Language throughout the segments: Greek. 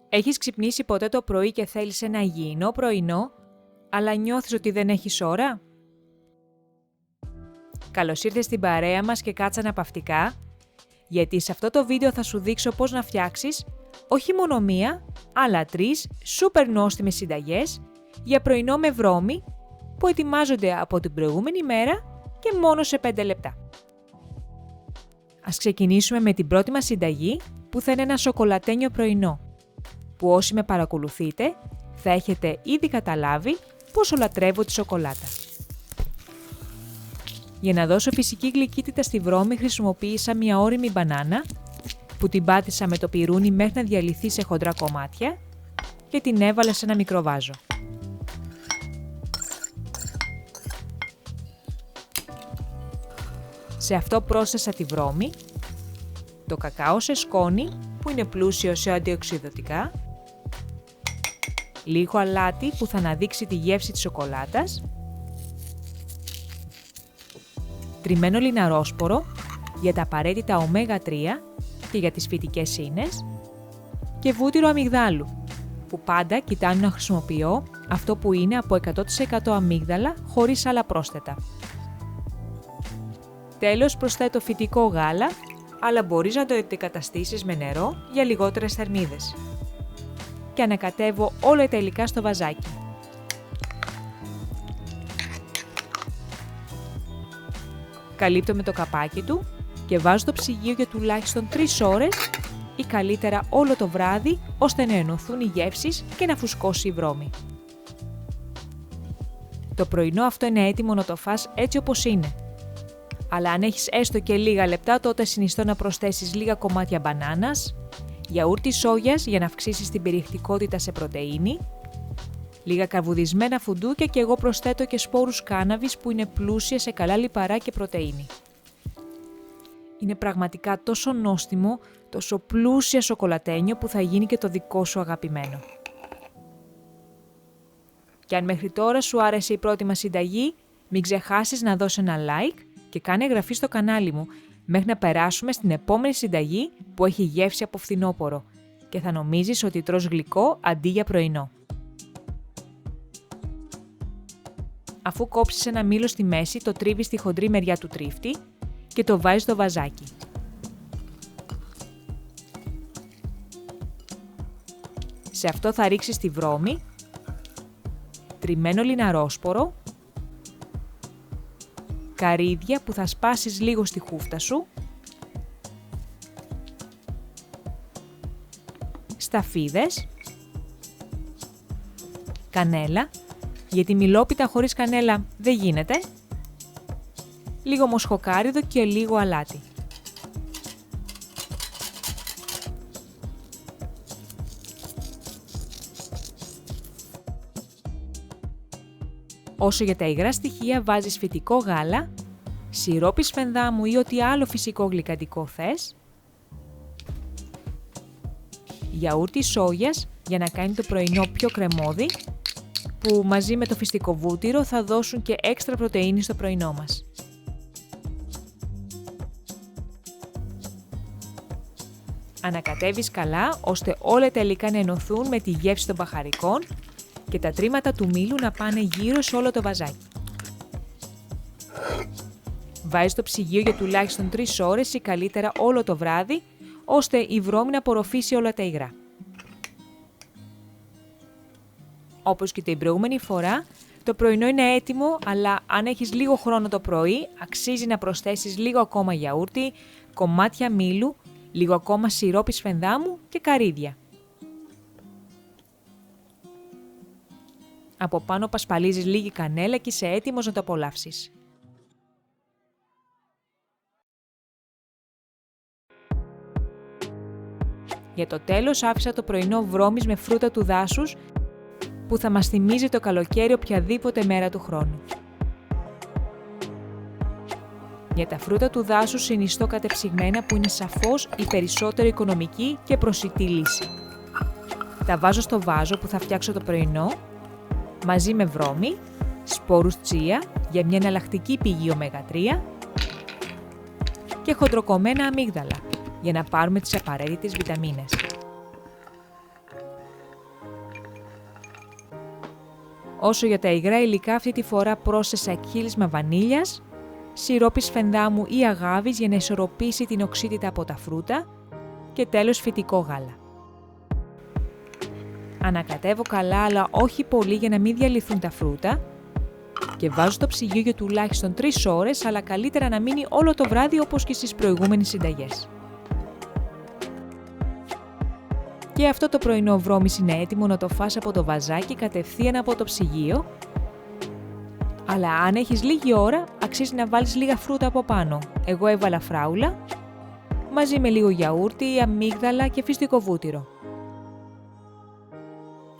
Έχεις ξυπνήσει ποτέ το πρωί και θέλεις ένα υγιεινό πρωινό, αλλά νιώθεις ότι δεν έχεις ώρα? Καλώς ήρθες στην παρέα μας και κάτσε αναπαυτικά, γιατί σε αυτό το βίντεο θα σου δείξω πώς να φτιάξεις όχι μόνο μία, αλλά 3 σούπερ νόστιμες συνταγές για πρωινό με βρώμη που ετοιμάζονται από την προηγούμενη μέρα και μόνο σε 5 λεπτά. Ας ξεκινήσουμε με την πρώτη μας συνταγή που θα είναι ένα σοκολατένιο πρωινό, που όσοι με παρακολουθείτε θα έχετε ήδη καταλάβει πόσο λατρεύω τη σοκολάτα. Για να δώσω φυσική γλυκύτητα στη βρώμη χρησιμοποίησα μια ώριμη μπανάνα που την πάτησα με το πιρούνι μέχρι να διαλυθεί σε χοντρά κομμάτια και την έβαλα σε ένα μικρό βάζο. Σε αυτό πρόσθεσα τη βρώμη, το κακάο σε σκόνη που είναι πλούσιο σε αντιοξυδωτικά, λίγο αλάτι που θα αναδείξει τη γεύση της σοκολάτας, τριμμένο λιναρόσπορο για τα απαραίτητα ωμέγα 3 και για τις φυτικές ίνες και βούτυρο αμυγδάλου, που πάντα κοιτάνω να χρησιμοποιώ αυτό που είναι από 100% αμύγδαλα χωρίς άλλα πρόσθετα. Τέλος προσθέτω φυτικό γάλα, αλλά μπορείς να το αντικαταστήσεις με νερό για λιγότερες θερμίδες. Και ανακατεύω όλα τα υλικά στο βαζάκι. Καλύπτω με το καπάκι του και βάζω στο ψυγείο για τουλάχιστον 3 ώρες ή καλύτερα όλο το βράδυ, ώστε να ενωθούν οι γεύσεις και να φουσκώσει η βρώμη. Το πρωινό αυτό είναι έτοιμο να το φας έτσι όπως είναι. Αλλά αν έχεις έστω και λίγα λεπτά, τότε συνιστώ να προσθέσεις λίγα κομμάτια μπανάνας, γιαούρτι σόγιας για να αυξήσεις την περιεκτικότητα σε πρωτεΐνη, λίγα καρβουδισμένα φουντούκια και εγώ προσθέτω και σπόρους κάναβης που είναι πλούσια σε καλά λιπαρά και πρωτεΐνη. Είναι πραγματικά τόσο νόστιμο, τόσο πλούσια σοκολατένιο που θα γίνει και το δικό σου αγαπημένο. Και αν μέχρι τώρα σου άρεσε η πρώτη μας συνταγή, μην ξεχάσεις να δώσεις ένα like και κάνε εγγραφή στο κανάλι μου μέχρι να περάσουμε στην επόμενη συνταγή που έχει γεύση από φθινόπωρο και θα νομίζεις ότι τρως γλυκό αντί για πρωινό. Αφού κόψεις ένα μήλο στη μέση, το τρίβεις στη χοντρή μεριά του τρίφτη και το βάζεις στο βαζάκι. Σε αυτό θα ρίξεις τη βρώμη, τριμμένο λιναρόσπορο, καρύδια που θα σπάσεις λίγο στη χούφτα σου, σταφίδες, κανέλα, γιατί μιλόπιτα χωρίς κανέλα δεν γίνεται, λίγο μοσχοκάριδο και λίγο αλάτι. Όσο για τα υγρά στοιχεία βάζεις φυτικό γάλα, σιρόπι σφενδάμου ή ό,τι άλλο φυσικό γλυκαντικό θες, γιαούρτι σόγιας για να κάνει το πρωινό πιο κρεμώδι, που μαζί με το φυστικό βούτυρο θα δώσουν και έξτρα πρωτεΐνη στο πρωινό μας. Ανακατεύεις καλά ώστε όλα τα υλικά να ενωθούν με τη γεύση των μπαχαρικών και τα τρίματα του μήλου να πάνε γύρω σε όλο το βαζάκι. Βάζεις το ψυγείο για τουλάχιστον 3 ώρες ή καλύτερα όλο το βράδυ, ώστε η βρώμη να απορροφήσει όλα τα υγρά. Όπως και την προηγούμενη φορά, το πρωινό είναι έτοιμο, αλλά αν έχεις λίγο χρόνο το πρωί, αξίζει να προσθέσεις λίγο ακόμα γιαούρτι, κομμάτια μήλου, λίγο ακόμα σιρόπι σφενδάμου και καρύδια. Από πάνω πασπαλίζεις λίγη κανέλα και είσαι έτοιμος να το απολαύσεις. Για το τέλος άφησα το πρωινό βρώμης με φρούτα του δάσους που θα μας θυμίζει το καλοκαίρι οποιαδήποτε μέρα του χρόνου. Για τα φρούτα του δάσους συνιστώ κατεψυγμένα που είναι σαφώς η περισσότερο οικονομική και προσιτή λύση. Τα βάζω στο βάζο που θα φτιάξω το πρωινό, μαζί με βρώμη, σπόρους τσία για μια εναλλακτική πηγή ωμέγα 3 και χοντροκομμένα αμύγδαλα για να πάρουμε τις απαραίτητες βιταμίνες. Όσο για τα υγρά υλικά, αυτή τη φορά πρόσθεσα κύλισμα βανίλιας, σιρόπι σφενδάμου ή αγάβης για να ισορροπήσει την οξύτητα από τα φρούτα και τέλος φυτικό γάλα. Ανακατεύω καλά, αλλά όχι πολύ για να μην διαλυθούν τα φρούτα και βάζω στο ψυγείο για τουλάχιστον 3 ώρες, αλλά καλύτερα να μείνει όλο το βράδυ όπως και στις προηγούμενες συνταγές. Και αυτό το πρωινό βρώμης είναι έτοιμο να το φας από το βαζάκι κατευθείαν από το ψυγείο, αλλά αν έχεις λίγη ώρα, αξίζει να βάλεις λίγα φρούτα από πάνω. Εγώ έβαλα φράουλα, μαζί με λίγο γιαούρτι, αμύγδαλα και φυστικό βούτυρο.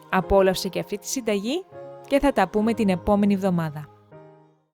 Απόλαυσε και αυτή τη συνταγή και θα τα πούμε την επόμενη εβδομάδα.